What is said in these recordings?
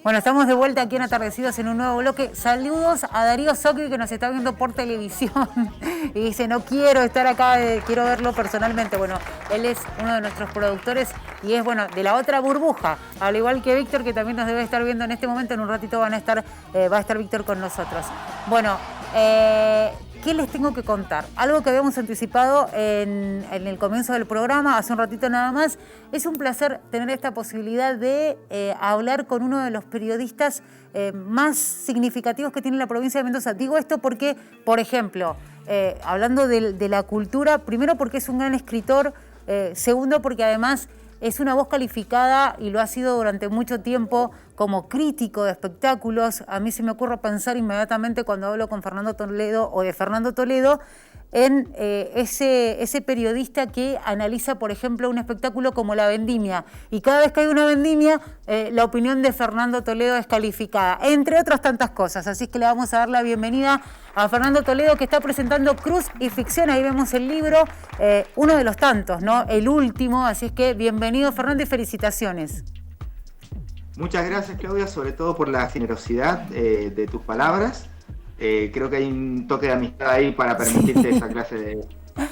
Bueno, estamos de vuelta aquí en Atardecidos en un nuevo bloque. Saludos a Darío Socri, que nos está viendo por televisión y dice, no quiero estar acá, quiero verlo personalmente. Bueno, él es uno de nuestros productores y es, bueno, de la otra burbuja, al igual que Víctor, que también nos debe estar viendo en este momento. En un ratito va a estar Víctor con nosotros. Bueno, ¿qué les tengo que contar? Algo que habíamos anticipado en el comienzo del programa, hace un ratito nada más. Es un placer tener esta posibilidad de hablar con uno de los periodistas más significativos que tiene la provincia de Mendoza. Digo esto porque, por ejemplo, hablando de la cultura, primero porque es un gran escritor, segundo porque además es una voz calificada y lo ha sido durante mucho tiempo como crítico de espectáculos. A mí se me ocurre pensar inmediatamente cuando hablo con Fernando Toledo o de Fernando Toledo en ese periodista que analiza, por ejemplo, un espectáculo como La Vendimia. Y cada vez que hay una vendimia, la opinión de Fernando Toledo es calificada, entre otras tantas cosas. Así que le vamos a dar la bienvenida a Fernando Toledo, que está presentando Cruz y Ficción. Ahí vemos el libro, uno de los tantos, ¿no? El último. Así es que bienvenido, Fernando, y felicitaciones. Muchas gracias, Claudia, sobre todo por la generosidad de tus palabras. Creo que hay un toque de amistad ahí para permitirte esa clase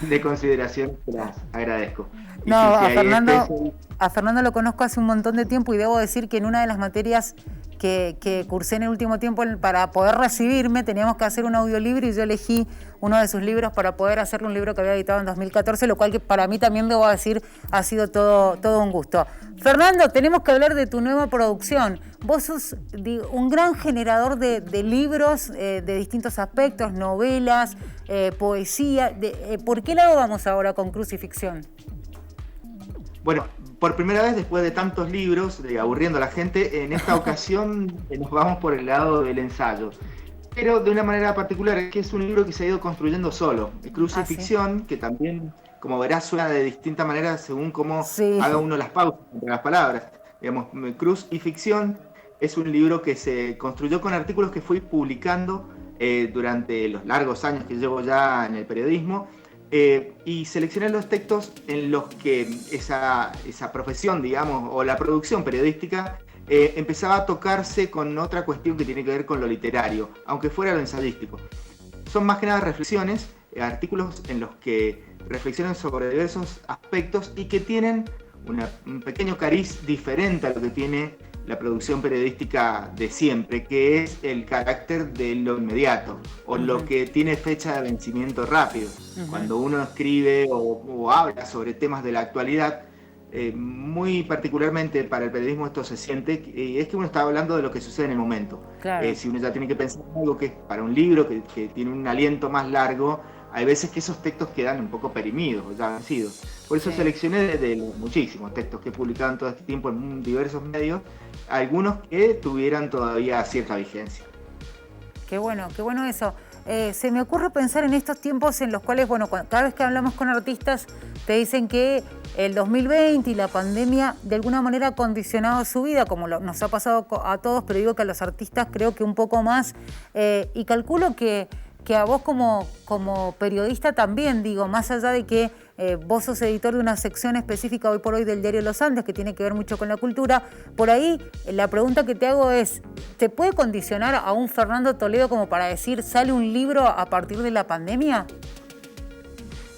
de consideración. Te las agradezco. No, a Fernando lo conozco hace un montón de tiempo y debo decir que en una de las materias que cursé en el último tiempo, para poder recibirme, teníamos que hacer un audiolibro y yo elegí uno de sus libros para poder hacerle un libro que había editado en 2014, lo cual que para mí también, debo decir, ha sido todo un gusto. Fernando, tenemos que hablar de tu nueva producción. Vos sos un gran generador de libros de distintos aspectos, novelas, poesía. ¿Por qué lado vamos ahora con Cruz y Ficción? Bueno, por primera vez después de tantos libros, aburriendo a la gente, en esta ocasión nos vamos por el lado del ensayo. Pero de una manera particular, que es un libro que se ha ido construyendo solo. Cruz y Ficción, que también, como verás, suena de distinta manera según cómo haga uno las pausas entre las palabras. Digamos, Cruz y Ficción es un libro que se construyó con artículos que fui publicando durante los largos años que llevo ya en el periodismo. Y seleccioné los textos en los que esa profesión, digamos, o la producción periodística empezaba a tocarse con otra cuestión que tiene que ver con lo literario, aunque fuera lo ensayístico. Son más que nada reflexiones, artículos en los que reflexionan sobre diversos aspectos y que tienen un pequeño cariz diferente a lo que tiene la producción periodística de siempre, que es el carácter de lo inmediato o lo que tiene fecha de vencimiento rápido. Cuando uno escribe o habla sobre temas de la actualidad, muy particularmente para el periodismo esto se siente, es que uno está hablando de lo que sucede en el momento. Claro. Si uno ya tiene que pensar en algo que es para un libro que tiene un aliento más largo, hay veces que esos textos quedan un poco perimidos o ya vencidos. Por eso seleccioné de los muchísimos textos que he publicado en todo este tiempo en diversos medios, algunos que tuvieran todavía cierta vigencia. Qué bueno eso. Se me ocurre pensar en estos tiempos en los cuales, bueno, cada vez que hablamos con artistas te dicen que el 2020 y la pandemia de alguna manera ha condicionado su vida, como nos ha pasado a todos, pero digo que a los artistas creo que un poco más, y calculo que a vos como periodista también, digo, más allá de que vos sos editor de una sección específica hoy por hoy del diario Los Andes, que tiene que ver mucho con la cultura, por ahí la pregunta que te hago es, ¿te puede condicionar a un Fernando Toledo como para decir, sale un libro a partir de la pandemia?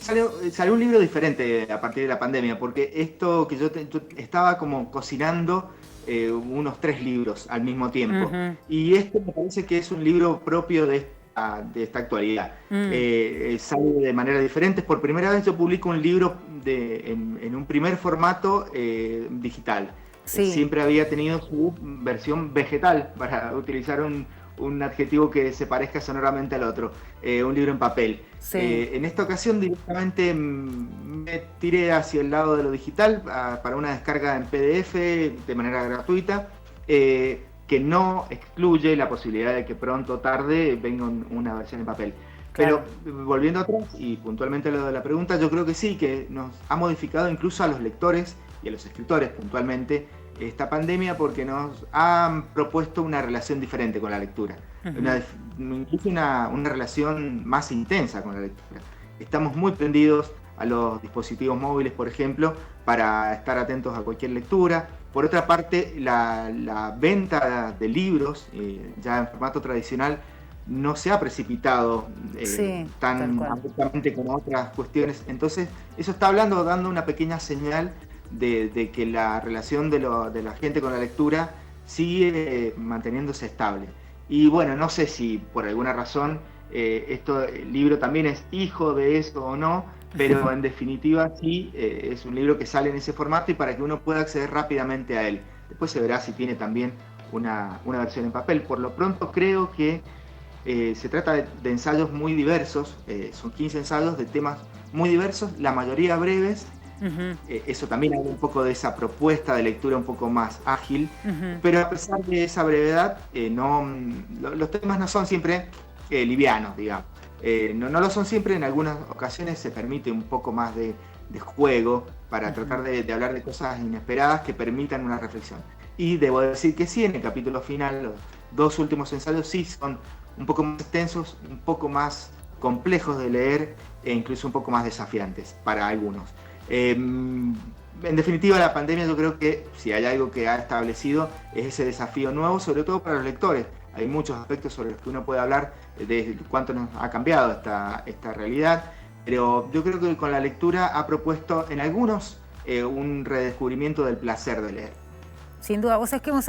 Salió un libro diferente a partir de la pandemia, porque esto que yo estaba como cocinando unos 3 libros al mismo tiempo, y este me parece que es un libro propio de esta actualidad. Sale de manera diferente. Por primera vez yo publico un libro en un primer formato digital. Siempre había tenido su versión vegetal, para utilizar un adjetivo que se parezca sonoramente al otro, un libro en papel. En esta ocasión directamente me tiré hacia el lado de lo digital para una descarga en PDF de manera gratuita, que no excluye la posibilidad de que pronto o tarde venga una versión en papel. Claro. Pero volviendo atrás y puntualmente a lo de la pregunta, yo creo que sí, que nos ha modificado incluso a los lectores y a los escritores puntualmente esta pandemia, porque nos han propuesto una relación diferente con la lectura, incluso una relación más intensa con la lectura. Estamos muy prendidos a los dispositivos móviles, por ejemplo, para estar atentos a cualquier lectura. Por otra parte, la venta de libros, ya en formato tradicional, no se ha precipitado tan abruptamente como otras cuestiones. Entonces, eso está dando una pequeña señal de que la relación de la gente con la lectura sigue manteniéndose estable. Y bueno, no sé si por alguna razón el libro también es hijo de eso o no, pero en definitiva sí, es un libro que sale en ese formato y para que uno pueda acceder rápidamente a él. Después se verá si tiene también una versión en papel. Por lo pronto creo que se trata de ensayos muy diversos, son 15 ensayos de temas muy diversos, la mayoría breves. Eso también habla un poco de esa propuesta de lectura un poco más ágil, pero a pesar de esa brevedad, los temas no son siempre livianos, digamos. No lo son siempre, en algunas ocasiones se permite un poco más de juego para tratar de hablar de cosas inesperadas que permitan una reflexión. Y debo decir que sí, en el capítulo final, los 2 últimos ensayos sí son un poco más extensos, un poco más complejos de leer e incluso un poco más desafiantes para algunos. En definitiva, la pandemia yo creo que si hay algo que ha establecido es ese desafío nuevo, sobre todo para los lectores. Hay muchos aspectos sobre los que uno puede hablar de cuánto nos ha cambiado esta realidad, pero yo creo que con la lectura ha propuesto en algunos un redescubrimiento del placer de leer. Sin duda, vos sabés que hemos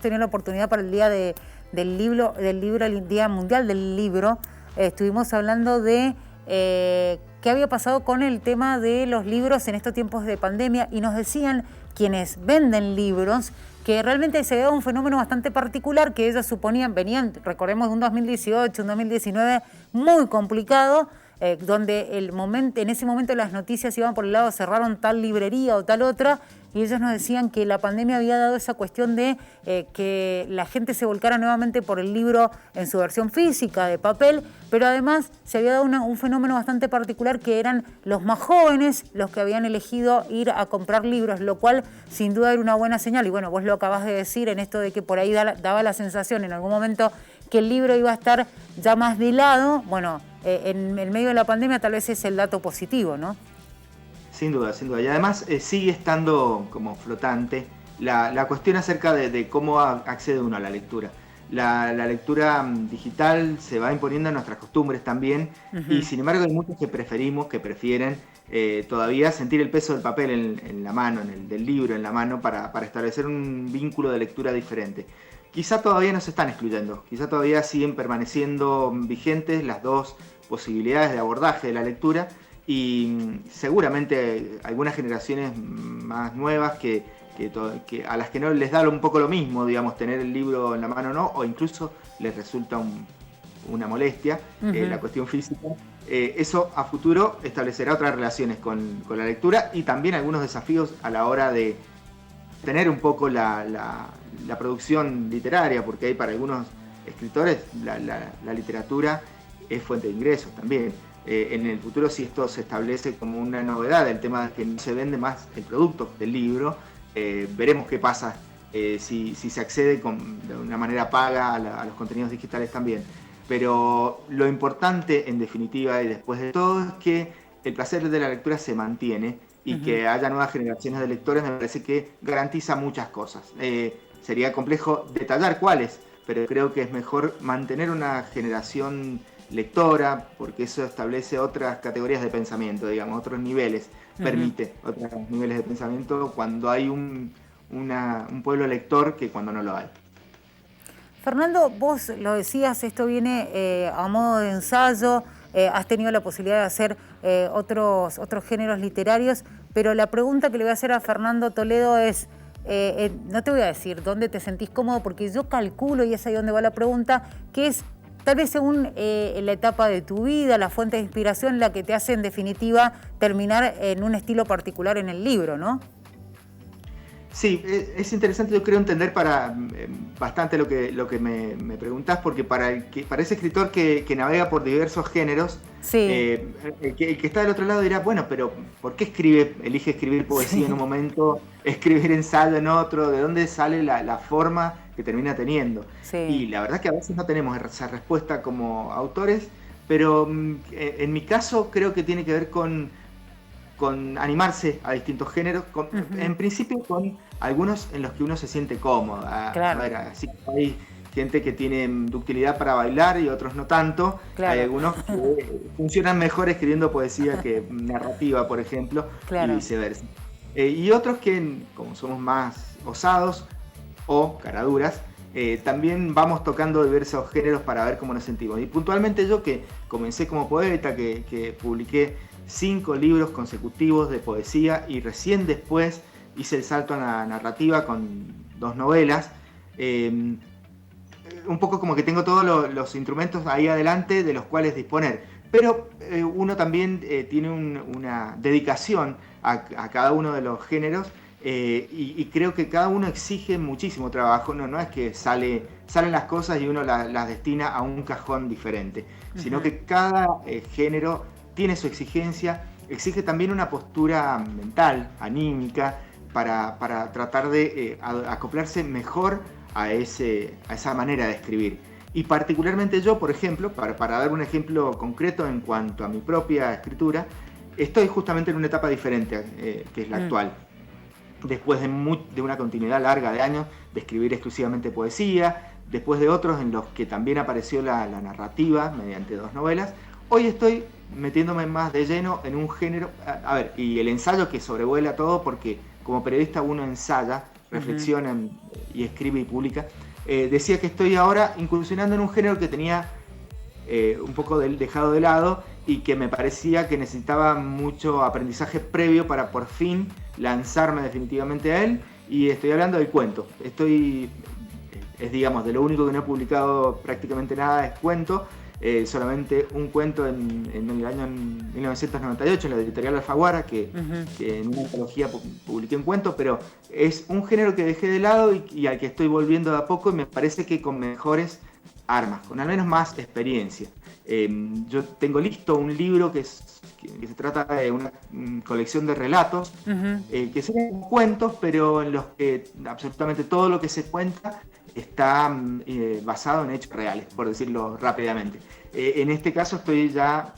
tenido la oportunidad para el día del libro, el Día Mundial del Libro, estuvimos hablando de qué había pasado con el tema de los libros en estos tiempos de pandemia y nos decían quienes venden libros que realmente se veía un fenómeno bastante particular que ellos venían, recordemos, de un 2018, un 2019 muy complicado, donde en ese momento las noticias iban por el lado, cerraron tal librería o tal otra, y ellos nos decían que la pandemia había dado esa cuestión de que la gente se volcara nuevamente por el libro en su versión física, de papel, pero además se había dado un fenómeno bastante particular que eran los más jóvenes los que habían elegido ir a comprar libros, lo cual sin duda era una buena señal. Y bueno, vos lo acabás de decir en esto de que por ahí daba la sensación en algún momento que el libro iba a estar ya más de lado. Bueno, en el medio de la pandemia tal vez es el dato positivo, ¿no? Sin duda, sin duda. Y además sigue estando como flotante la cuestión acerca de cómo accede uno a la lectura. La lectura digital se va imponiendo en nuestras costumbres también, y sin embargo hay muchos que prefieren todavía sentir el peso del papel en la mano, del libro en la mano, para establecer un vínculo de lectura diferente. Quizá todavía no se están excluyendo, quizá todavía siguen permaneciendo vigentes las dos posibilidades de abordaje de la lectura, y seguramente algunas generaciones más nuevas que a las que no les da un poco lo mismo, digamos, tener el libro en la mano o no, o incluso les resulta una molestia la cuestión física. Eso a futuro establecerá otras relaciones con la lectura y también algunos desafíos a la hora de tener un poco la producción literaria, porque hay para algunos escritores la literatura es fuente de ingresos también. En el futuro, si esto se establece como una novedad, el tema de que no se vende más el producto del libro, veremos qué pasa si se accede de una manera paga a los contenidos digitales también. Pero lo importante, en definitiva, y después de todo, es que el placer de la lectura se mantiene y que haya nuevas generaciones de lectores, me parece que garantiza muchas cosas. Sería complejo detallar cuáles, pero creo que es mejor mantener una generación lectora, porque eso establece otras categorías de pensamiento, digamos, otros niveles, permite otros niveles de pensamiento cuando hay un pueblo lector que cuando no lo hay. Fernando, vos lo decías, esto viene a modo de ensayo, has tenido la posibilidad de hacer otros géneros literarios, pero la pregunta que le voy a hacer a Fernando Toledo es, no te voy a decir dónde te sentís cómodo, porque yo calculo, y es ahí donde va la pregunta, que es tal vez según la etapa de tu vida, la fuente de inspiración, la que te hace en definitiva terminar en un estilo particular en el libro, ¿no? Sí, es interesante, yo creo entender bastante lo que me preguntás, porque para ese escritor que navega por diversos géneros, sí. El que está del otro lado dirá, bueno, pero ¿por qué elige escribir poesía en un momento, escribir ensayo en otro? ¿De dónde sale la forma que termina teniendo? Sí. Y la verdad que a veces no tenemos esa respuesta como autores, pero en mi caso creo que tiene que ver con con animarse a distintos géneros, en principio con algunos en los que uno se siente cómodo. Claro. A ver, así hay gente que tiene ductilidad para bailar y otros no tanto. Claro. Hay algunos que funcionan mejor escribiendo poesía que narrativa, por ejemplo, claro. y viceversa. Y otros que, como somos más osados o caraduras, también vamos tocando diversos géneros para ver cómo nos sentimos. Y puntualmente yo, que comencé como poeta, que publiqué 5 libros consecutivos de poesía y recién después hice el salto a la narrativa con 2 novelas, un poco como que tengo todos los instrumentos ahí adelante de los cuales disponer. Pero uno también tiene una dedicación a cada uno de los géneros, y creo que cada uno exige muchísimo trabajo. No es que salen las cosas y uno las destina a un cajón diferente, sino que cada género tiene su exigencia, exige también una postura mental, anímica, para tratar de acoplarse mejor a esa manera de escribir. Y particularmente yo, por ejemplo, para dar un ejemplo concreto en cuanto a mi propia escritura, estoy justamente en una etapa diferente, que es la actual. Después de una continuidad larga de años de escribir exclusivamente poesía, después de otros en los que también apareció la narrativa mediante 2 novelas, hoy estoy metiéndome más de lleno en un género, a ver, y el ensayo que sobrevuela todo, porque como periodista uno ensaya, reflexiona y escribe y publica. Decía que estoy ahora incursionando en un género que tenía un poco dejado de lado y que me parecía que necesitaba mucho aprendizaje previo para por fin lanzarme definitivamente a él, y estoy hablando del cuento. Es digamos, de lo único que no he publicado prácticamente nada es cuento. Solamente un cuento en el año 1998 en la editorial Alfaguara, que en una antología publiqué un cuento, pero es un género que dejé de lado y al que estoy volviendo de a poco, y me parece que con mejores armas, con al menos más experiencia. Yo tengo listo un libro que se trata de una colección de relatos, que son cuentos, pero en los que absolutamente todo lo que se cuenta está basado en hechos reales, por decirlo rápidamente. En este caso estoy ya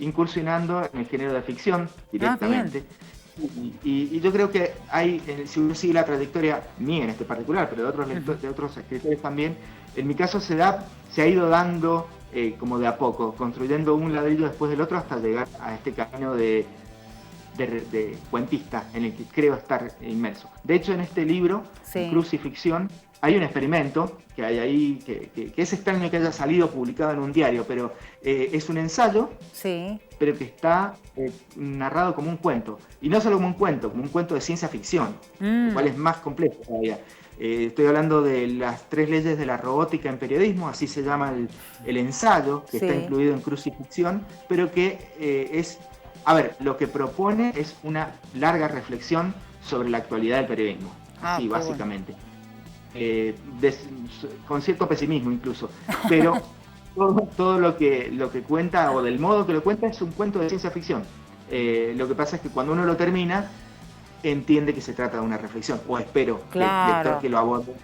incursionando en el género de ficción directamente. Y yo creo que si uno sigue la trayectoria mía en este particular, pero de otros escritores también, en mi caso se ha ido dando como de a poco, construyendo un ladrillo después del otro hasta llegar a este camino de cuentista en el que creo estar inmerso. De hecho, en este libro, Crucifixión, hay un experimento que hay ahí, que es extraño que haya salido publicado en un diario, pero es un ensayo, pero que está narrado como un cuento. Y no solo como un cuento de ciencia ficción, lo cual es más complejo todavía. Estoy hablando de las 3 leyes de la robótica en periodismo, así se llama el ensayo, que está incluido en Crucifixión, pero que lo que propone es una larga reflexión sobre la actualidad del periodismo, así básicamente. Con cierto pesimismo incluso, pero todo lo que cuenta, o del modo que lo cuenta, es un cuento de ciencia ficción. Lo que pasa es que cuando uno lo termina, entiende que se trata de una reflexión, o espero que el lector que lo aborde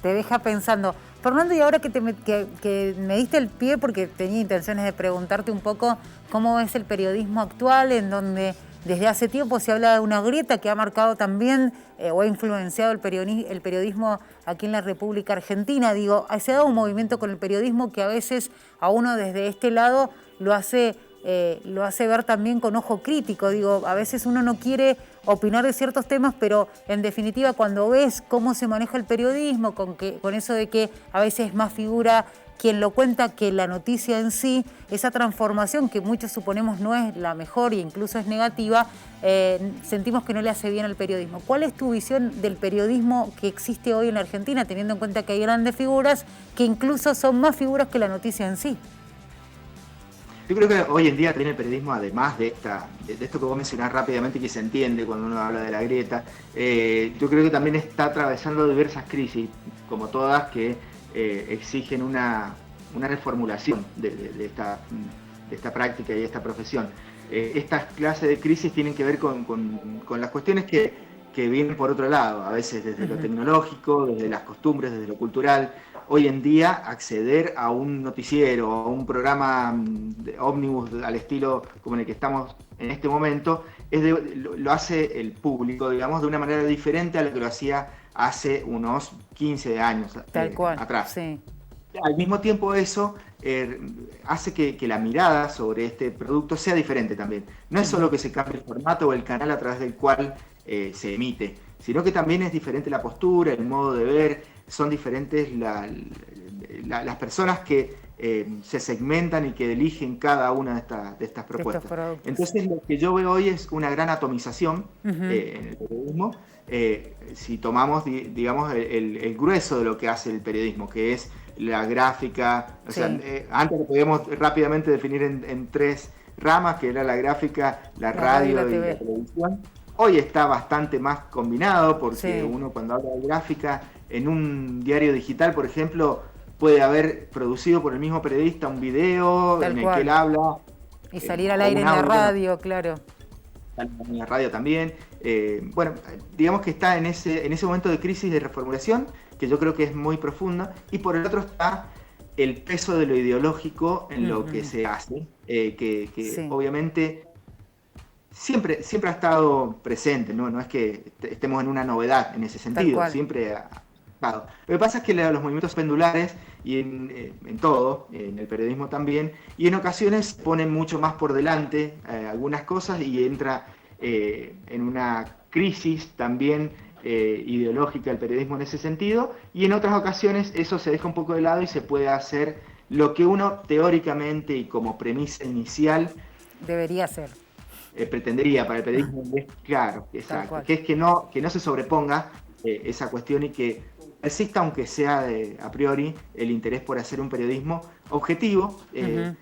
te deja pensando. Fernando, y ahora que me diste el pie, porque tenía intenciones de preguntarte un poco cómo es el periodismo actual, en donde desde hace tiempo se habla de una grieta que ha marcado también o ha influenciado el periodismo aquí en la República Argentina. Digo, se ha dado un movimiento con el periodismo que a veces a uno desde este lado lo hace ver también con ojo crítico. Digo, a veces uno no quiere opinar de ciertos temas, pero en definitiva cuando ves cómo se maneja el periodismo, con eso de que a veces es más figura quien lo cuenta que la noticia en sí, esa transformación que muchos suponemos no es la mejor e incluso es negativa, sentimos que no le hace bien al periodismo. ¿Cuál es tu visión del periodismo que existe hoy en la Argentina, teniendo en cuenta que hay grandes figuras que incluso son más figuras que la noticia en sí? Yo creo que hoy en día también el periodismo, además de esto que vos mencionás rápidamente, que se entiende cuando uno habla de la grieta, yo creo que también está atravesando diversas crisis, como todas, que exigen una reformulación de esta práctica y esta profesión. Estas clases de crisis tienen que ver con las cuestiones que que vienen por otro lado, a veces desde lo tecnológico, desde las costumbres, desde lo cultural. Hoy en día acceder a un noticiero, a un programa de ómnibus al estilo como en el que estamos en este momento, lo hace el público, digamos, de una manera diferente a lo que lo hacía hace unos 15 años atrás. Sí. Al mismo tiempo eso hace que la mirada sobre este producto sea diferente también. No es solo que se cambie el formato o el canal a través del cual se emite, sino que también es diferente la postura, el modo de ver, son diferentes las personas que se segmentan y que eligen cada una de estas propuestas. Entonces lo que yo veo hoy es una gran atomización en el periodismo, si tomamos, digamos, el grueso de lo que hace el periodismo, que es la gráfica, o sea, antes lo podíamos rápidamente definir en tres ramas, que era la gráfica, la radio y la televisión. Hoy está bastante más combinado porque uno cuando habla de gráfica, en un diario digital, por ejemplo, puede haber producido por el mismo periodista un video en el que él habla. Y salir al aire en la radio, claro. En la radio también. Bueno, digamos que está en ese momento de crisis de reformulación, que yo creo que es muy profunda, y por el otro está el peso de lo ideológico en lo que se hace, que obviamente siempre ha estado presente, ¿no? Es que estemos en una novedad en ese sentido, siempre ha estado. Lo que pasa es que los movimientos pendulares, y en todo, en el periodismo también, y en ocasiones ponen mucho más por delante algunas cosas y entra en una crisis también ideológica el periodismo en ese sentido, y en otras ocasiones eso se deja un poco de lado y se puede hacer lo que uno teóricamente y como premisa inicial debería hacer. Pretendería para el periodismo, claro, exacto, que es que no se sobreponga esa cuestión y que exista, aunque sea a priori, el interés por hacer un periodismo objetivo.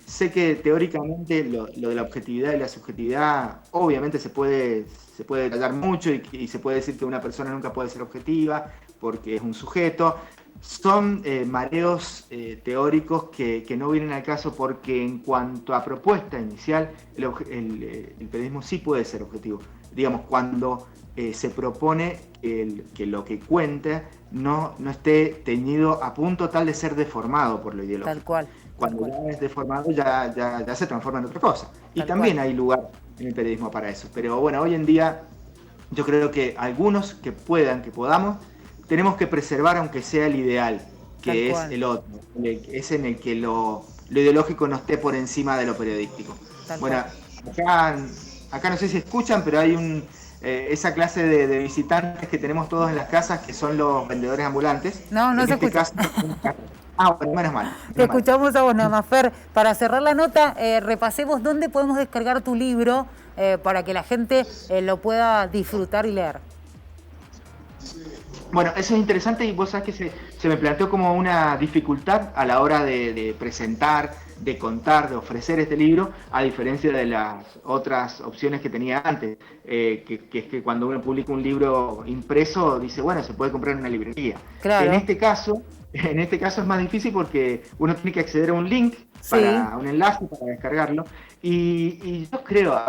Sé que teóricamente lo de la objetividad y la subjetividad obviamente se puede detallar mucho y se puede decir que una persona nunca puede ser objetiva porque es un sujeto. Son mareos teóricos que no vienen al caso, porque en cuanto a propuesta inicial, el periodismo sí puede ser objetivo. Digamos, cuando se propone que lo que cuente no esté teñido a punto tal de ser deformado por lo ideológico. Tal cual. Cuando ya es deformado ya se transforma en otra cosa. Y también hay lugar en el periodismo para eso. Pero bueno, hoy en día yo creo que algunos que podamos, tenemos que preservar, aunque sea el ideal, que es el otro, es en el que lo ideológico no esté por encima de lo periodístico. Bueno, acá no sé si escuchan, pero hay esa clase de visitantes que tenemos todos en las casas, que son los vendedores ambulantes. No se escucha. Bueno, menos mal. Te escuchamos a vos nada más, Fer. Para cerrar la nota, repasemos dónde podemos descargar tu libro para que la gente lo pueda disfrutar y leer. Bueno, eso es interesante, y vos sabés que se me planteó como una dificultad a la hora de presentar, de contar, de ofrecer este libro, a diferencia de las otras opciones que tenía antes, que es que cuando uno publica un libro impreso, dice, bueno, se puede comprar en una librería. Claro. En este caso es más difícil porque uno tiene que acceder a un link, para un enlace para descargarlo. Y yo creo,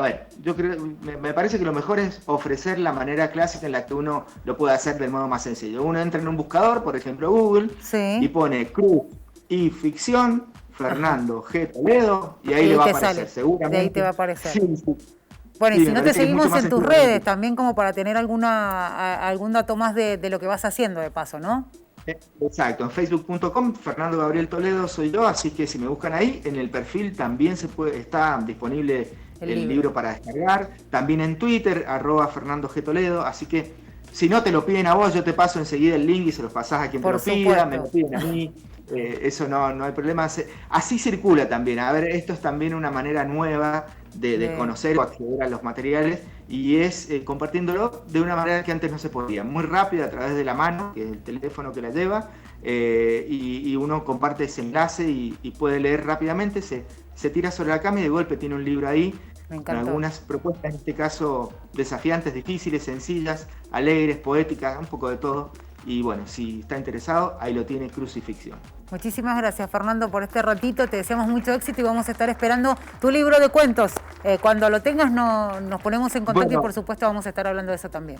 me parece que lo mejor es ofrecer la manera clásica en la que uno lo puede hacer del modo más sencillo. Uno entra en un buscador, por ejemplo Google, y pone cruz y ficción, Fernando G. Toledo, y ahí le va a aparecer, seguramente. De ahí te va a aparecer. Sí. Bueno, y si no, te seguimos en tus redes también, como para tener algún dato más de lo que vas haciendo de paso, ¿no? Exacto, en facebook.com, Fernando Gabriel Toledo soy yo, así que si me buscan ahí, en el perfil también está disponible el libro para descargar, también en Twitter, @Fernando G. Toledo, así que si no te lo piden a vos, yo te paso enseguida el link y se los pasás a quien te lo pida, me lo piden a mí, eso no hay problema, así circula también. A ver, esto es también una manera nueva de conocer o acceder a los materiales, y es compartiéndolo de una manera que antes no se podía, muy rápida, a través de la mano, que es el teléfono que la lleva, y uno comparte ese enlace y puede leer rápidamente, se tira sobre la cama y de golpe tiene un libro ahí, con algunas propuestas, en este caso desafiantes, difíciles, sencillas, alegres, poéticas, un poco de todo. Y bueno, si está interesado, ahí lo tiene, Crucifixión. Muchísimas gracias, Fernando, por este ratito. Te deseamos mucho éxito y vamos a estar esperando tu libro de cuentos. Cuando lo tengas nos ponemos en contacto, y por supuesto vamos a estar hablando de eso también.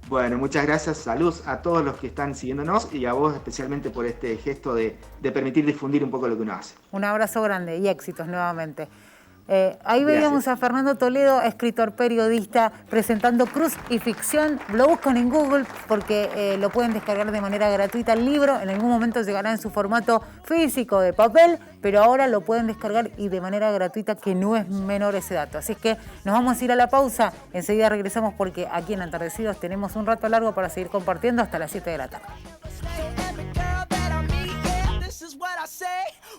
Bueno, muchas gracias, saludos a todos los que están siguiéndonos y a vos especialmente por este gesto de permitir difundir un poco lo que uno hace. Un abrazo grande y éxitos nuevamente. Ahí veíamos Gracias. a Fernando Toledo, escritor, periodista, presentando Cruz y Ficción. Lo buscan en Google porque lo pueden descargar de manera gratuita el libro. En algún momento llegará en su formato físico de papel, pero ahora lo pueden descargar y de manera gratuita, que no es menor ese dato. Así que nos vamos a ir a la pausa. Enseguida regresamos porque aquí en Atardecidos tenemos un rato largo para seguir compartiendo hasta las 7 de la tarde.